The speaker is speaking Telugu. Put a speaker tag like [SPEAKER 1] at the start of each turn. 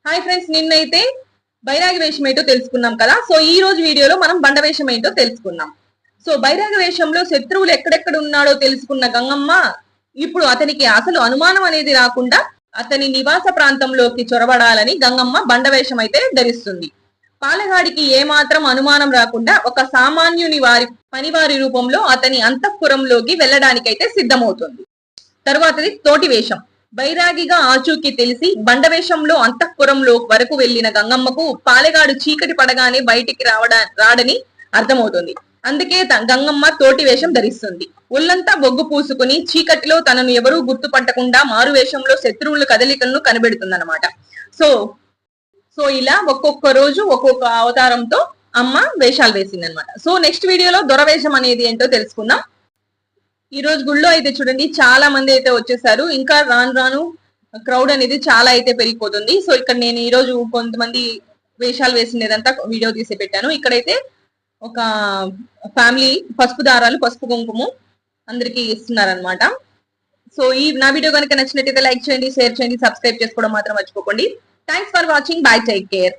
[SPEAKER 1] హాయ్ ఫ్రెండ్స్, నిన్నైతే బైరాగి వేషం ఏంటో తెలుసుకున్నాం కదా. సో ఈ రోజు వీడియోలో మనం బండ వేషం ఏంటో తెలుసుకుందాం. సో బైరాగి వేషంలో శత్రువులు ఎక్కడెక్కడ ఉన్నాడో తెలుసుకున్న గంగమ్మ ఇప్పుడు అతనికి అసలు అనుమానం అనేది రాకుండా అతని నివాస ప్రాంతంలోకి చొరబడాలని గంగమ్మ బండ వేషం అయితే ధరిస్తుంది. పాలగాడికి ఏమాత్రం అనుమానం రాకుండా ఒక సామాన్యుని పనివారి రూపంలో అతని అంతఃపురంలోకి వెళ్ళడానికైతే సిద్ధమవుతుంది. తరువాతది తోటి వేషం. బైరాగిగా ఆచూకీ తెలిసి బండవేషంలో అంతఃపురంలో వరకు వెళ్లిన గంగమ్మకు పాలెగాడు చీకటి పడగానే బయటికి రాడని అర్థమవుతుంది. అందుకే గంగమ్మ తోటి వేషం ధరిస్తుంది. ఒళ్ళంతా బొగ్గు పూసుకుని చీకటిలో తనను ఎవరూ గుర్తుపట్టకుండా మారు వేషంలో శత్రువుల కదలికలను కనిపెడుతుందన్నమాట. సో సో ఇలా ఒక్కొక్క రోజు ఒక్కొక్క అవతారంతో అమ్మ వేషాలు వేసింది అనమాట. సో నెక్స్ట్ వీడియోలో దొరవేషం అనేది ఏంటో తెలుసుకుందాం. ఈ రోజు గుళ్ళో అయితే చూడండి చాలా మంది అయితే వచ్చేసారు. ఇంకా రాను రాను క్రౌడ్ అనేది చాలా అయితే పెరిగిపోతుంది. సో ఇక్కడ నేను ఈ రోజు కొంతమంది వేషాలు వేసినదంతా వీడియో తీసి పెట్టాను. ఇక్కడైతే ఒక ఫ్యామిలీ పసుపు దారాలు, పసుపు కుంకుమ అందరికి ఇస్తున్నారనమాట. సో ఈ నా వీడియో కనుక నచ్చినట్టయితే లైక్ చేయండి, షేర్ చేయండి, సబ్స్క్రైబ్ చేసుకోవడం మాత్రం మర్చిపోకండి. Thanks for watching. By, take care.